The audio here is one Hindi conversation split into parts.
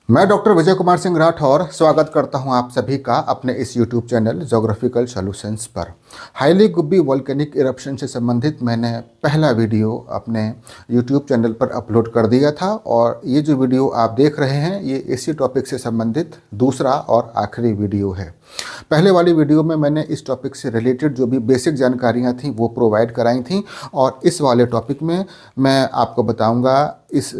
मैं डॉक्टर विजय कुमार सिंह राठौर स्वागत करता हूं आप सभी का अपने इस यूट्यूब चैनल ज्योग्राफिकल सॉल्यूशंस पर। हाईली गुब्बी वोल्केनिक इरप्शन से संबंधित मैंने पहला वीडियो अपने यूट्यूब चैनल पर अपलोड कर दिया था और ये जो वीडियो आप देख रहे हैं ये इसी टॉपिक से संबंधित दूसरा और आखिरी वीडियो है। पहले वाली वीडियो में मैंने इस टॉपिक से रिलेटेड जो भी बेसिक जानकारियाँ थीं वो प्रोवाइड कराई थीं और इस वाले टॉपिक में मैं आपको बताऊँगा इस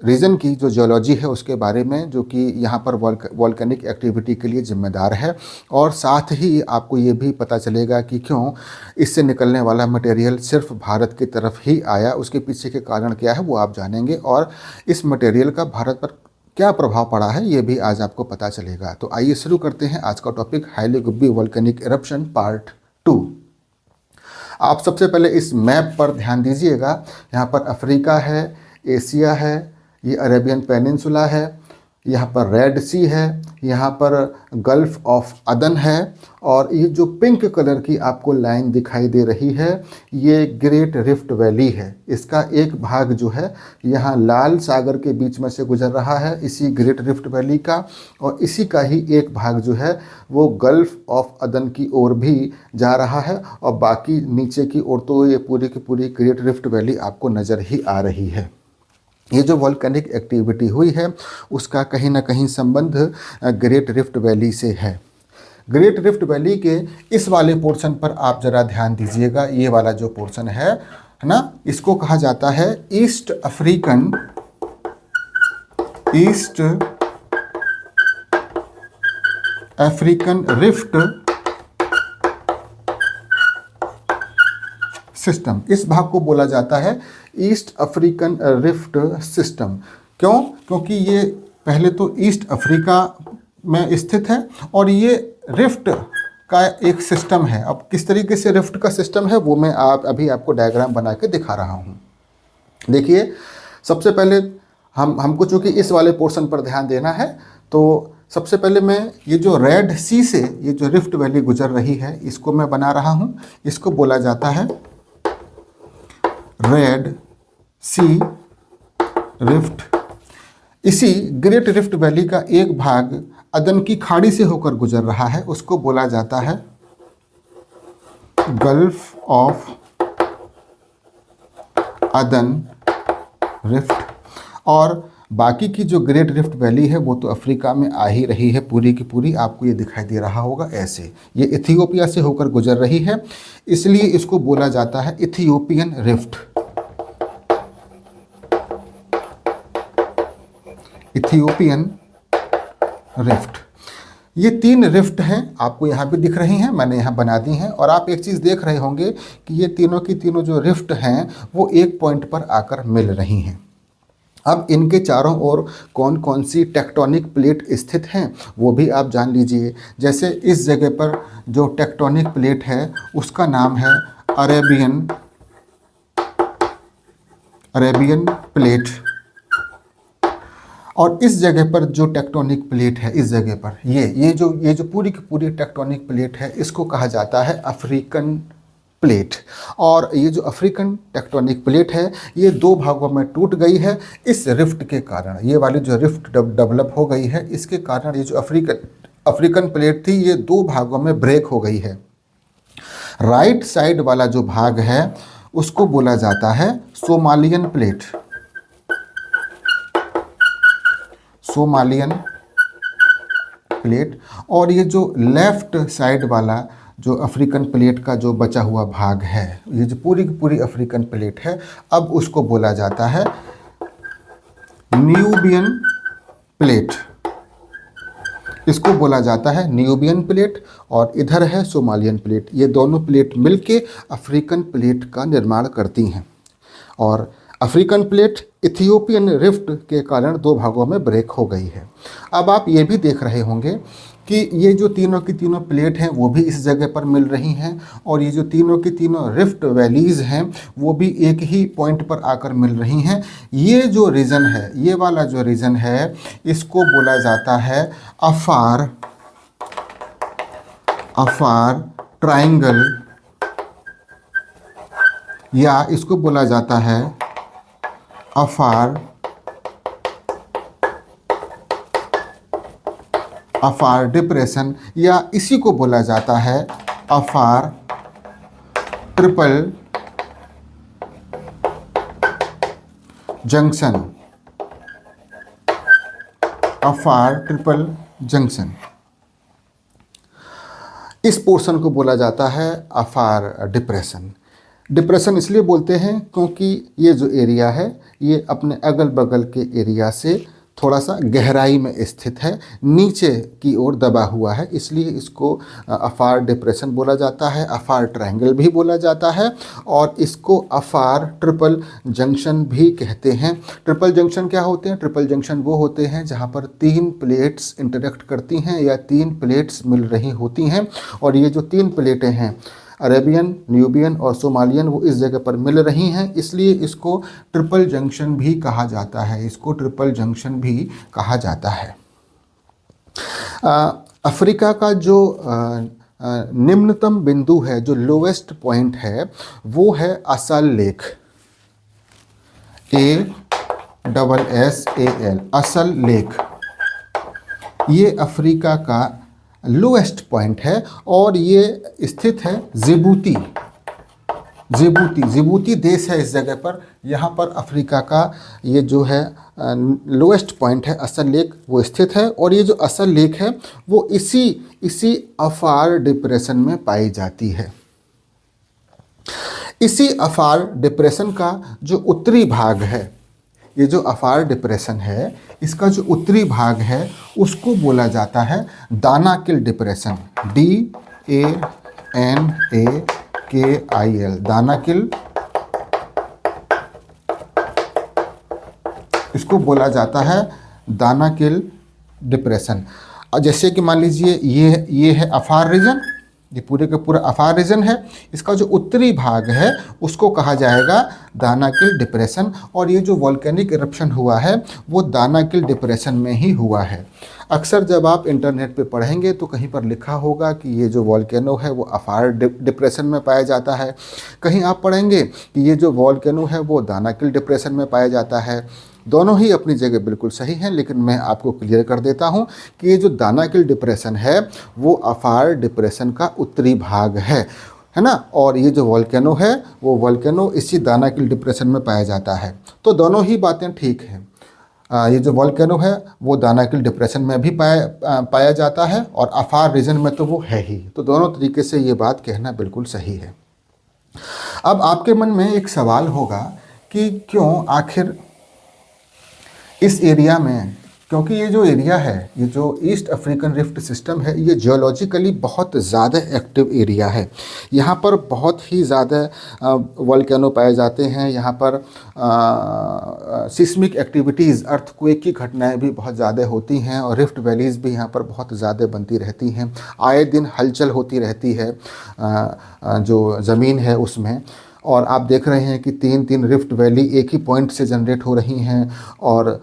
रीजन की जो जियोलॉजी है उसके बारे में, जो कि यहाँ पर वॉल्केनिक एक्टिविटी के लिए जिम्मेदार है। और साथ ही आपको ये भी पता चलेगा कि क्यों इससे निकलने वाला मटेरियल सिर्फ भारत की तरफ ही आया, उसके पीछे के कारण क्या है वो आप जानेंगे और इस मटेरियल का भारत पर क्या प्रभाव पड़ा है ये भी आज आपको पता चलेगा। तो आइए शुरू करते हैं आज का topic, highly Gubbi volcanic eruption part 2। आप सबसे पहले इस मैप पर ध्यान दीजिएगा। यहाँ पर अफ्रीका है, एशिया है, ये अरेबियन पेनिनसुला है, यहाँ पर रेड सी है, यहाँ पर गल्फ ऑफ अदन है और ये जो पिंक कलर की आपको लाइन दिखाई दे रही है ये ग्रेट रिफ्ट वैली है। इसका एक भाग जो है यहाँ लाल सागर के बीच में से गुजर रहा है इसी ग्रेट रिफ्ट वैली का, और इसी का ही एक भाग जो है वो गल्फ ऑफ अदन की ओर भी जा रहा है और बाकी नीचे की ओर तो ये पूरी की पूरी ग्रेट रिफ्ट वैली आपको नज़र ही आ रही है। ये जो वॉल्केनिक एक्टिविटी हुई है उसका कहीं ना कहीं संबंध ग्रेट रिफ्ट वैली से है। ग्रेट रिफ्ट वैली के इस वाले पोर्शन पर आप ज़रा ध्यान दीजिएगा। ये वाला जो पोर्शन है ना, इसको कहा जाता है ईस्ट अफ्रीकन रिफ्ट सिस्टम। इस भाग को बोला जाता है ईस्ट अफ्रीकन रिफ्ट सिस्टम। क्यों? क्योंकि ये पहले तो ईस्ट अफ्रीका में स्थित है और ये रिफ्ट का एक सिस्टम है। अब किस तरीके से रिफ्ट का सिस्टम है वो मैं अभी आपको डायग्राम बना के दिखा रहा हूँ। देखिए, सबसे पहले हमको चूँकि इस वाले पोर्शन पर ध्यान देना है तो सबसे पहले मैं ये जो रेड सी से ये जो रिफ्ट वैली गुजर रही है इसको मैं बना रहा हूँ। इसको बोला जाता है रेड सी रिफ्ट। इसी ग्रेट रिफ्ट वैली का एक भाग अदन की खाड़ी से होकर गुजर रहा है, उसको बोला जाता है गल्फ ऑफ अदन रिफ्ट। और बाकी की जो ग्रेट रिफ्ट वैली है वो तो अफ्रीका में आ ही रही है पूरी की पूरी। आपको ये दिखाई दे रहा होगा ऐसे, ये इथियोपिया से होकर गुजर रही है, इसलिए इसको बोला जाता है इथियोपियन रिफ्ट। Ethiopian rift. ये 3 रिफ्ट हैं, आपको यहाँ पे दिख रही हैं, मैंने यहाँ बना दी हैं। और आप एक चीज़ देख रहे होंगे कि ये तीनों की तीनों जो रिफ्ट हैं वो एक पॉइंट पर आकर मिल रही हैं। अब इनके चारों ओर कौन कौन सी टेक्टोनिक प्लेट स्थित हैं वो भी आप जान लीजिए। जैसे इस जगह पर जो टेक्टोनिक प्लेट है उसका नाम है अरेबियन प्लेट, और इस जगह पर जो टेक्टोनिक प्लेट है इस जगह पर ये जो पूरी की पूरी टेक्टोनिक प्लेट है इसको कहा जाता है अफ्रीकन प्लेट। और ये जो अफ्रीकन टेक्टोनिक प्लेट है ये 2 भागों में टूट गई है इस रिफ्ट के कारण। ये वाली जो रिफ्ट डेवलप हो गई है इसके कारण ये जो अफ्रीकन प्लेट थी ये 2 भागों में ब्रेक हो गई है। राइट साइड वाला जो भाग है उसको बोला जाता है सोमालियन प्लेट, सोमालियन प्लेट। और ये जो लेफ्ट साइड वाला जो अफ्रीकन प्लेट का जो बचा हुआ भाग है, ये जो पूरी की पूरी अफ्रीकन प्लेट है, अब उसको बोला जाता है न्यूबियन प्लेट। इसको बोला जाता है न्यूबियन प्लेट और इधर है सोमालियन प्लेट। ये दोनों प्लेट मिलके अफ्रीकन प्लेट का निर्माण करती हैं और अफ्रीकन प्लेट इथियोपियन रिफ्ट के कारण 2 भागों में ब्रेक हो गई है। अब आप ये भी देख रहे होंगे कि ये जो तीनों की तीनों प्लेट हैं वो भी इस जगह पर मिल रही हैं और ये जो तीनों की तीनों रिफ्ट वैलीज़ हैं वो भी एक ही पॉइंट पर आकर मिल रही हैं। ये जो रीजन है, ये वाला जो रीजन है इसको बोला जाता है अफार ट्रायंगल, या इसको बोला जाता है अफार अफार डिप्रेशन, या इसी को बोला जाता है अफार ट्रिपल जंक्शन। अफार ट्रिपल जंक्शन, इस पोर्शन को बोला जाता है अफार डिप्रेशन। डिप्रेशन इसलिए बोलते हैं क्योंकि ये जो एरिया है ये अपने अगल बगल के एरिया से थोड़ा सा गहराई में स्थित है, नीचे की ओर दबा हुआ है, इसलिए इसको अफार डिप्रेशन बोला जाता है। अफार ट्रायंगल भी बोला जाता है और इसको अफार ट्रिपल जंक्शन भी कहते हैं। ट्रिपल जंक्शन क्या होते हैं? ट्रिपल जंक्शन वो होते हैं जहाँ पर 3 प्लेट्स इंटरेक्ट करती हैं या 3 प्लेट्स मिल रही होती हैं, और ये जो 3 प्लेटें हैं अरेबियन, न्यूबियन और सोमालियन, वो इस जगह पर मिल रही हैं, इसलिए इसको ट्रिपल जंक्शन भी कहा जाता है। इसको ट्रिपल जंक्शन भी कहा जाता है। अफ्रीका का जो निम्नतम बिंदु है, जो लोवेस्ट पॉइंट है, वो है असल लेक, ASSAL, असल लेक। ये अफ्रीका का लोएस्ट पॉइंट है और ये स्थित है जिबूती। जिबूती देश है इस जगह पर। यहाँ पर अफ्रीका का ये जो है लोएस्ट पॉइंट है असल लेक, वो स्थित है, और ये जो असल लेक है वो इसी अफार डिप्रेशन में पाई जाती है। इसी अफार डिप्रेशन का जो उत्तरी भाग है, ये जो अफार डिप्रेशन है, इसका जो उत्तरी भाग है उसको बोला जाता है दानाकिल डिप्रेशन, DANAKIL, दानाकिल, इसको बोला जाता है दानाकिल डिप्रेशन। जैसे कि मान लीजिए ये है अफार रीजन, ये पूरे का पूरा अफार रीजन है, इसका जो उत्तरी भाग है उसको कहा जाएगा दानाकिल डिप्रेशन, और ये जो वॉल्केनिक इरप्शन हुआ है वो दानाकिल डिप्रेशन में ही हुआ है। अक्सर जब आप इंटरनेट पे पढ़ेंगे तो कहीं पर लिखा होगा कि ये जो वॉल्केनो है वो अफार डिप्रेशन में पाया जाता है, कहीं आप पढ़ेंगे कि ये जो वॉल्केनो है वो दानाकिल डिप्रेशन में पाया जाता है। दोनों ही अपनी जगह बिल्कुल सही हैं, लेकिन मैं आपको क्लियर कर देता हूं कि ये जो दानाकिल डिप्रेशन है वो अफार डिप्रेशन का उत्तरी भाग है ना, और ये जो वॉल्केनो है वो वॉल्केनो इसी दानाकिल डिप्रेशन में पाया जाता है। तो दोनों ही बातें ठीक हैं। ये जो वॉल्केनो है वो दानाकिल डिप्रेशन में भी पाया जाता है और अफार रीजन में तो वो है ही। तो दोनों तरीके से ये बात कहना बिल्कुल सही है। अब आपके मन में एक सवाल होगा कि क्यों आखिर इस एरिया में, क्योंकि ये जो एरिया है, ये जो ईस्ट अफ्रीकन रिफ्ट सिस्टम है, ये जियोलॉजिकली बहुत ज़्यादा एक्टिव एरिया है। यहाँ पर बहुत ही ज़्यादा वॉल्केनो पाए जाते हैं। यहाँ पर सिस्मिक एक्टिविटीज़, अर्थक्वेक की घटनाएं भी बहुत ज़्यादा होती हैं, और रिफ्ट वैलीज़ भी यहाँ पर बहुत ज़्यादा बनती रहती हैं। आए दिन हलचल होती रहती है जो ज़मीन है उसमें, और आप देख रहे हैं कि 3 रिफ्ट वैली एक ही पॉइंट से जनरेट हो रही हैं, और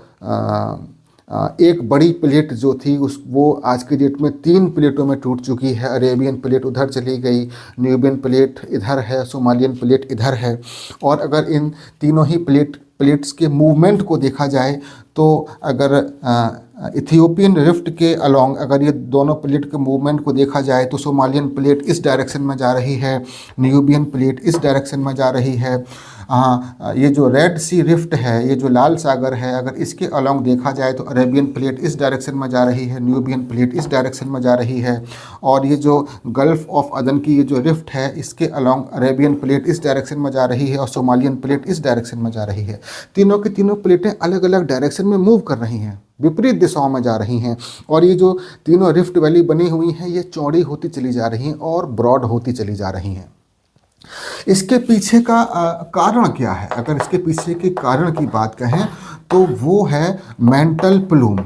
एक बड़ी प्लेट जो थी वो आज की डेट में 3 प्लेटों में टूट चुकी है। अरेबियन प्लेट उधर चली गई, न्यूबियन प्लेट इधर है, सोमालियन प्लेट इधर है, और अगर इन तीनों ही प्लेट्स के मूवमेंट को देखा जाए तो अगर इथियोपियन रिफ्ट के अलोंग अगर ये दोनों प्लेट के मूवमेंट को देखा जाए तो सोमालियन प्लेट इस डायरेक्शन में जा रही है, न्यूबियन प्लेट इस डायरेक्शन में जा रही है। ये जो रेड सी रिफ्ट है, ये जो लाल सागर है, अगर इसके अलोंग देखा जाए तो अरेबियन प्लेट इस डायरेक्शन में जा रही है, न्यूबियन प्लेट इस डायरेक्शन में जा रही है, और ये जो गल्फ़ ऑफ अदन की ये जो रिफ्ट है इसके अलोंग अरेबियन प्लेट इस डायरेक्शन में जा रही है और सोमालियन प्लेट इस डायरेक्शन में जा रही है। तीनों की तीनों प्लेटें अलग अलग डायरेक्शन में मूव कर रही हैं, विपरीत दिशाओं में जा रही हैं, और ये जो तीनों रिफ्ट वैली बनी हुई हैं ये चौड़ी होती चली जा रही हैं और ब्रॉड होती चली जा रही हैं। इसके पीछे का कारण क्या है? अगर इसके पीछे के कारण की बात कहें तो वो है मेंटल प्लूम।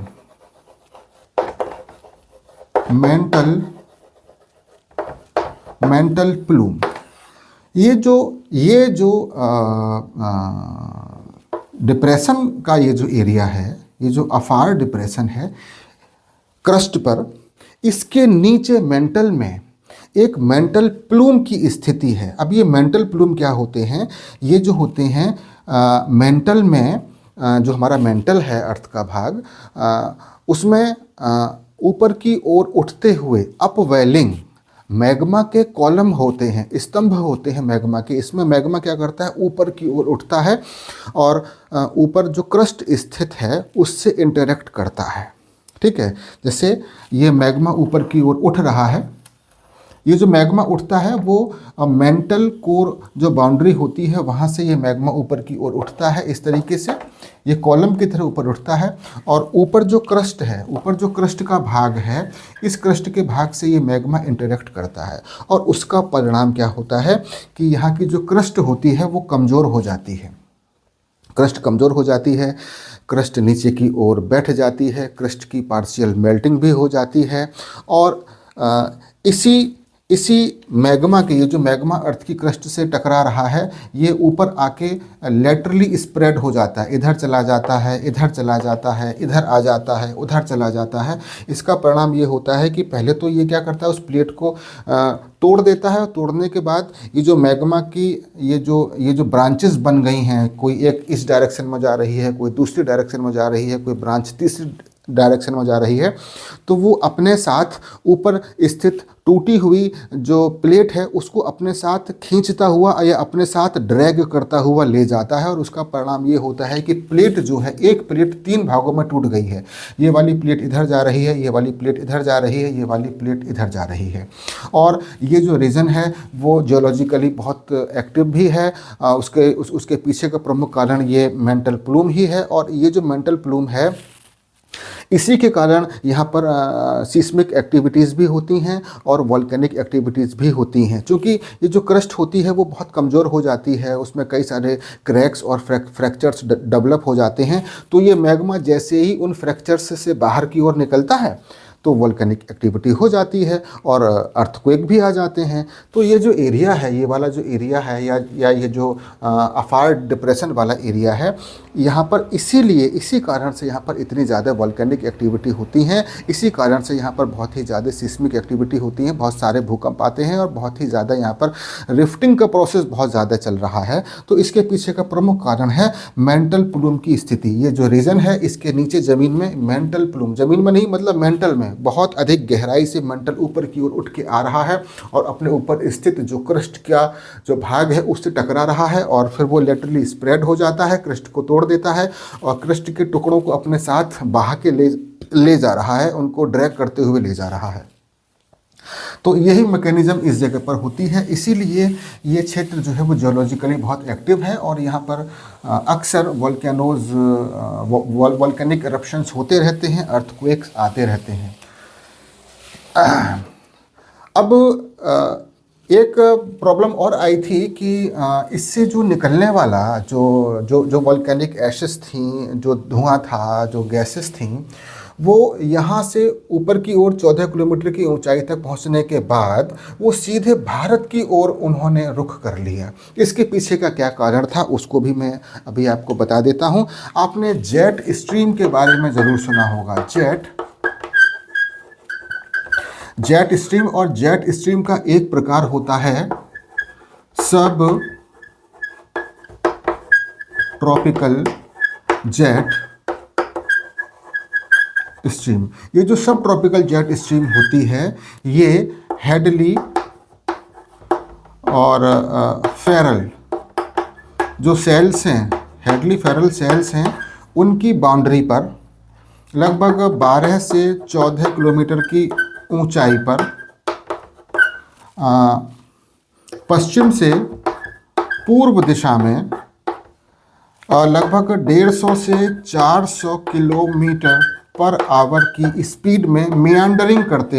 मेंटल प्लूम, ये जो डिप्रेशन का ये जो एरिया है, ये जो अफार डिप्रेशन है क्रस्ट पर, इसके नीचे मेंटल में एक मेंटल प्लूम की स्थिति है। अब ये मेंटल प्लूम क्या होते हैं? ये जो होते हैं मेंटल में जो हमारा मेंटल है अर्थ का भाग, उसमें ऊपर की ओर उठते हुए अपवेलिंग मैग्मा के कॉलम होते हैं, स्तंभ होते हैं मैग्मा के। इसमें मैग्मा क्या करता है, ऊपर की ओर उठता है और ऊपर जो क्रस्ट स्थित है उससे इंटरेक्ट करता है। ठीक है, जैसे ये मैग्मा ऊपर की ओर उठ रहा है, ये जो मैग्मा उठता है वो मेंटल कोर जो बाउंड्री होती है वहाँ से ये मैग्मा ऊपर की ओर उठता है। इस तरीके से ये कॉलम की तरह ऊपर उठता है और ऊपर जो क्रस्ट है, ऊपर जो क्रस्ट का भाग है, इस क्रस्ट के भाग से ये मैग्मा इंटरेक्ट करता है और उसका परिणाम क्या होता है कि यहाँ की जो क्रस्ट होती है वो कमज़ोर हो जाती है। क्रस्ट कमज़ोर हो जाती है, क्रस्ट नीचे की ओर बैठ जाती है, क्रस्ट की पार्शियल मेल्टिंग भी हो जाती है और इसी मैग्मा के, ये जो मैग्मा अर्थ की क्रस्ट से टकरा रहा है, ये ऊपर आके लेटरली स्प्रेड हो जाता है, इधर चला जाता है, इधर चला जाता है, इधर आ जाता है, उधर चला जाता है। इसका परिणाम ये होता है कि पहले तो ये क्या करता है, उस प्लेट को तोड़ देता है। तोड़ने के बाद ये जो मैग्मा की ये जो ब्रांचेस बन गई हैं, कोई एक इस डायरेक्शन में जा रही है, कोई दूसरी डायरेक्शन में जा रही है, कोई ब्रांच तीसरी डायरेक्शन में जा रही है, तो वो अपने साथ ऊपर स्थित टूटी हुई जो प्लेट है उसको अपने साथ खींचता हुआ या अपने साथ ड्रैग करता हुआ ले जाता है और उसका परिणाम ये होता है कि प्लेट जो है, एक प्लेट 3 भागों में टूट गई है। ये वाली प्लेट इधर जा रही है, ये वाली प्लेट इधर जा रही है, ये वाली प्लेट इधर जा रही है। और ये जो रीज़न है वो जियोलॉजिकली बहुत एक्टिव भी है। उसके पीछे का प्रमुख कारण ये मेंटल प्लूम ही है और ये जो मेंटल प्लूम है इसी के कारण यहाँ पर सीस्मिक एक्टिविटीज़ भी होती हैं और वॉल्केनिक एक्टिविटीज़ भी होती हैं। क्योंकि ये जो क्रस्ट होती है वो बहुत कमज़ोर हो जाती है, उसमें कई सारे क्रैक्स और फ्रैक्चर्स डेवलप हो जाते हैं। तो ये मैग्मा जैसे ही उन फ्रैक्चर्स से बाहर की ओर निकलता है तो वॉल्केनिक एक्टिविटी हो जाती है और अर्थक्वेक भी आ जाते हैं। तो ये जो एरिया है, ये वाला जो एरिया है या ये जो अफार डिप्रेशन वाला एरिया है, यहाँ पर इसीलिए इसी कारण से यहाँ पर इतनी ज़्यादा वॉल्केनिक एक्टिविटी होती हैं। इसी कारण से यहाँ पर बहुत ही ज़्यादा सिस्मिक एक्टिविटी होती हैं, बहुत सारे भूकंप आते हैं और बहुत ही ज़्यादा यहाँ पर रिफ्टिंग का प्रोसेस बहुत ज़्यादा चल रहा है। तो इसके पीछे का प्रमुख कारण है मेंटल प्लूम की स्थिति। ये जो रीज़न है, इसके नीचे ज़मीन में मेंटल प्लूम, ज़मीन में नहीं मतलब मेंटल में बहुत अधिक गहराई से मेंटल ऊपर की ओर उठ के आ रहा है और अपने ऊपर स्थित जो क्रस्ट का जो भाग है उससे टकरा रहा है और फिर वो लेटरली स्प्रेड हो जाता है, क्रस्ट को तोड़ देता है और क्रस्ट के टुकड़ों को अपने साथ बहा के ले जा रहा है, उनको ड्रैग करते हुए ले जा रहा है। तो यही मैकेनिज्म इस जगह पर होती है। इसीलिए ये क्षेत्र जो है वो जियोलॉजिकली बहुत एक्टिव है और यहाँ पर अक्सर वॉल्केनोज वॉल्केनिक इरप्शंस होते रहते हैं, अर्थक्वेक्स आते रहते हैं। अब एक प्रॉब्लम और आई थी कि इससे जो निकलने वाला जो वॉल्केनिक एशेस थी, जो धुआं था, जो गैसेस थी, वो यहाँ से ऊपर की ओर 14 किलोमीटर की ऊंचाई तक पहुँचने के बाद वो सीधे भारत की ओर उन्होंने रुख कर लिया। इसके पीछे का क्या कारण था उसको भी मैं अभी आपको बता देता हूँ। आपने जेट स्ट्रीम के बारे में ज़रूर सुना होगा। जेट स्ट्रीम, और जेट स्ट्रीम का एक प्रकार होता है सब ट्रॉपिकल जेट स्ट्रीम। ये जो सब ट्रॉपिकल जेट स्ट्रीम होती है ये हेडली और फेरल जो सेल्स हैं, हेडली फेरल सेल्स हैं, उनकी बाउंड्री पर लगभग 12 से 14 किलोमीटर की ऊंचाई पर पश्चिम से पूर्व दिशा में लगभग 150 से 400 किलोमीटर पर आवर की स्पीड में मियांडरिंग करते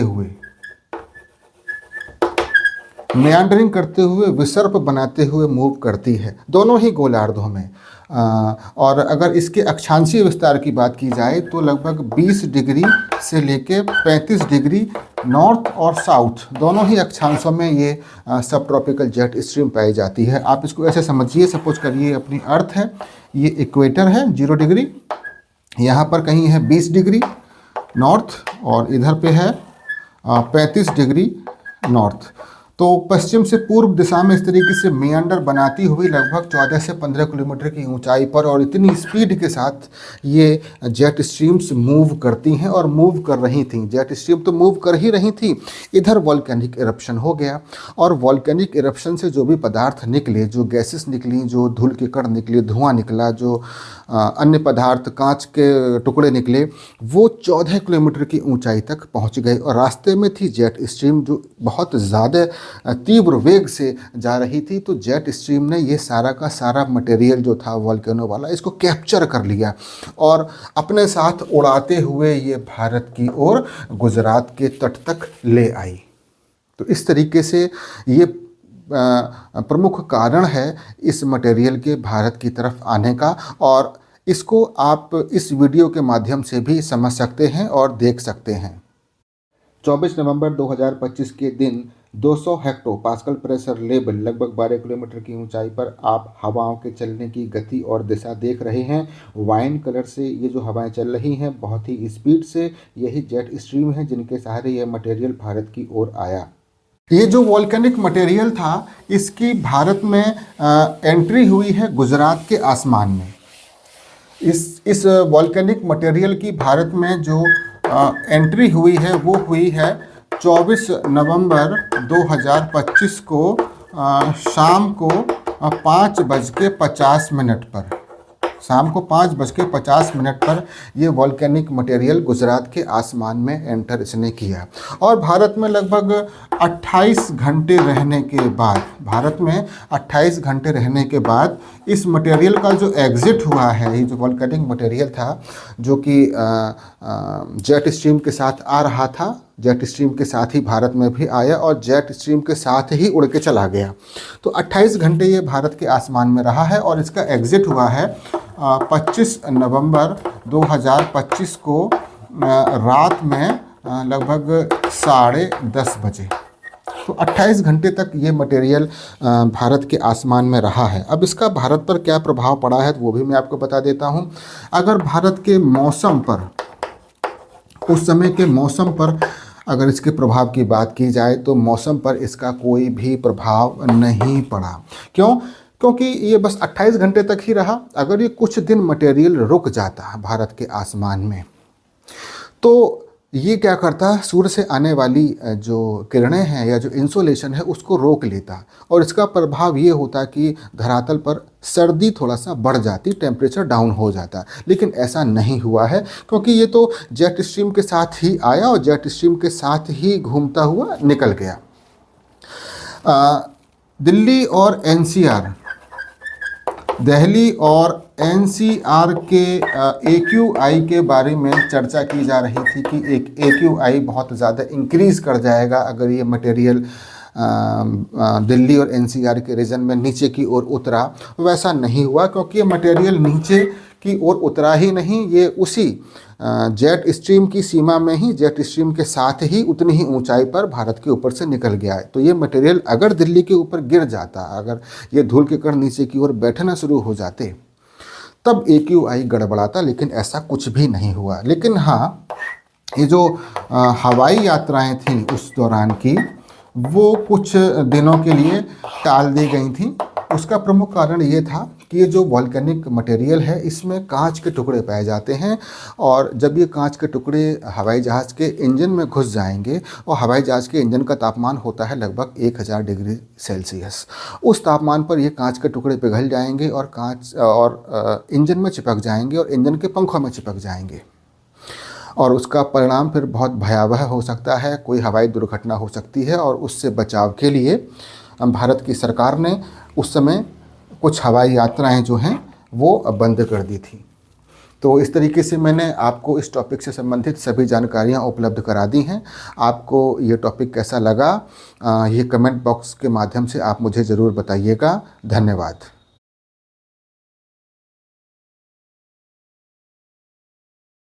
हुए विसर्प बनाते हुए मूव करती है, दोनों ही गोलार्धों में। और अगर इसके अक्षांशीय विस्तार की बात की जाए तो लगभग 20 डिग्री से लेके 35 डिग्री नॉर्थ और साउथ दोनों ही अक्षांशों में ये सब ट्रॉपिकल जेट स्ट्रीम पाई जाती है। आप इसको ऐसे समझिए, सपोज करिए अपनी अर्थ है, ये इक्वेटर है 0 डिग्री, यहाँ पर कहीं है 20 डिग्री नॉर्थ और इधर पे है 35 डिग्री नॉर्थ। तो पश्चिम से पूर्व दिशा में इस तरीके से मियांडर बनाती हुई लगभग 14 से 15 किलोमीटर की ऊंचाई पर और इतनी स्पीड के साथ ये जेट स्ट्रीम्स मूव करती हैं और मूव कर रही थी। जेट स्ट्रीम तो मूव कर ही रही थी, इधर वॉल्केनिक इरप्शन हो गया और वॉल्केनिक इरप्शन से जो भी पदार्थ निकले, जो गैसेस निकली, जो धूल के कण निकले, धुआं निकला, जो अन्य पदार्थ, कांच के टुकड़े निकले, वो 14 किलोमीटर की ऊंचाई तक पहुंच गए और रास्ते में थी जेट स्ट्रीम जो बहुत ज़्यादा तीव्र वेग से जा रही थी। तो जेट स्ट्रीम ने ये सारा का सारा मटेरियल जो था वॉल्केनो वाला, इसको कैप्चर कर लिया और अपने साथ उड़ाते हुए ये भारत की ओर गुजरात के तट तक ले आई। तो इस तरीके से ये प्रमुख कारण है इस मटेरियल के भारत की तरफ आने का और इसको आप इस वीडियो के माध्यम से भी समझ सकते हैं और देख सकते हैं। 24 नवंबर 2025 के दिन 200 हेक्टो पास्कल प्रेशर लेवल लगभग 12 किलोमीटर की ऊंचाई पर आप हवाओं के चलने की गति और दिशा देख रहे हैं। वाइन कलर से ये जो हवाएं चल रही हैं बहुत ही स्पीड से, यही जेट स्ट्रीम है जिनके सहारे यह मटेरियल भारत की ओर आया। ये जो वॉल्केनिक मटेरियल था इसकी भारत में एंट्री हुई है गुजरात के आसमान में। इस वॉल्केनिक मटेरियल की भारत में जो एंट्री हुई है वो हुई है 24 नवंबर 2025 को शाम को 5:50 पर। शाम को 5:50 पर ये वॉल्केनिक मटेरियल गुजरात के आसमान में एंटर इसने किया और भारत में लगभग 28 घंटे रहने के बाद, भारत में 28 घंटे रहने के बाद इस मटेरियल का जो एग्ज़िट हुआ है, ये जो वॉल्केनिक मटेरियल था जो कि जेट स्ट्रीम के साथ आ रहा था, जेट स्ट्रीम के साथ ही भारत में भी आया और जेट स्ट्रीम के साथ ही उड़ के चला गया। तो 28 घंटे ये भारत के आसमान में रहा है और इसका एग्ज़िट हुआ है 25 नवंबर 2025 को रात में लगभग 10:30 बजे। तो 28 घंटे तक ये मटेरियल भारत के आसमान में रहा है। अब इसका भारत पर क्या प्रभाव पड़ा है वो भी मैं आपको बता देता हूँ। अगर भारत के मौसम पर, उस समय के मौसम पर अगर इसके प्रभाव की बात की जाए तो मौसम पर इसका कोई भी प्रभाव नहीं पड़ा। क्यों? क्योंकि ये बस 28 घंटे तक ही रहा। अगर ये कुछ दिन मटेरियल रुक जाता भारत के आसमान में तो ये क्या करता, सूर्य से आने वाली जो किरणें हैं या जो इंसोलेशन है उसको रोक लेता और इसका प्रभाव ये होता कि धरातल पर सर्दी थोड़ा सा बढ़ जाती, टेम्परेचर डाउन हो जाता। लेकिन ऐसा नहीं हुआ है क्योंकि ये तो जेट स्ट्रीम के साथ ही आया और जेट स्ट्रीम के साथ ही घूमता हुआ निकल गया। दिल्ली और एनसीआर, दिल्ली और एनसीआर के AQI के बारे में चर्चा की जा रही थी कि एक AQI बहुत ज़्यादा इंक्रीज़ कर जाएगा अगर ये मटेरियल दिल्ली और एनसीआर के रीजन में नीचे की ओर उतरा। वैसा नहीं हुआ क्योंकि ये मटेरियल नीचे की ओर उतरा ही नहीं, ये उसी जेट स्ट्रीम की सीमा में ही, जेट स्ट्रीम के साथ ही उतनी ही ऊंचाई पर भारत के ऊपर से निकल गया है। तो ये मटेरियल अगर दिल्ली के ऊपर गिर जाता, अगर ये धूल के कण नीचे की ओर बैठना शुरू हो जाते तब AQI गड़बड़ाता, लेकिन ऐसा कुछ भी नहीं हुआ। लेकिन हाँ, ये जो हवाई यात्राएं थी उस दौरान की वो कुछ दिनों के लिए टाल दी गई थी। उसका प्रमुख कारण ये था कि ये जो वॉल्केनिक मटेरियल है इसमें कांच के टुकड़े पाए जाते हैं और जब ये कांच के टुकड़े हवाई जहाज़ के इंजन में घुस जाएंगे और हवाई जहाज़ के इंजन का तापमान होता है लगभग 1000 डिग्री सेल्सियस, उस तापमान पर ये कांच के टुकड़े पिघल जाएंगे और इंजन में चिपक जाएंगे और इंजन के पंखों में चिपक जाएंगे और उसका परिणाम फिर बहुत भयावह हो सकता है। कोई हवाई दुर्घटना हो सकती है और उससे बचाव के लिए भारत की सरकार ने उस समय कुछ हवाई यात्राएं जो हैं वो बंद कर दी थी। तो इस तरीके से मैंने आपको इस टॉपिक से संबंधित सभी जानकारियां उपलब्ध करा दी हैं। आपको ये टॉपिक कैसा लगा ये कमेंट बॉक्स के माध्यम से आप मुझे ज़रूर बताइएगा। धन्यवाद।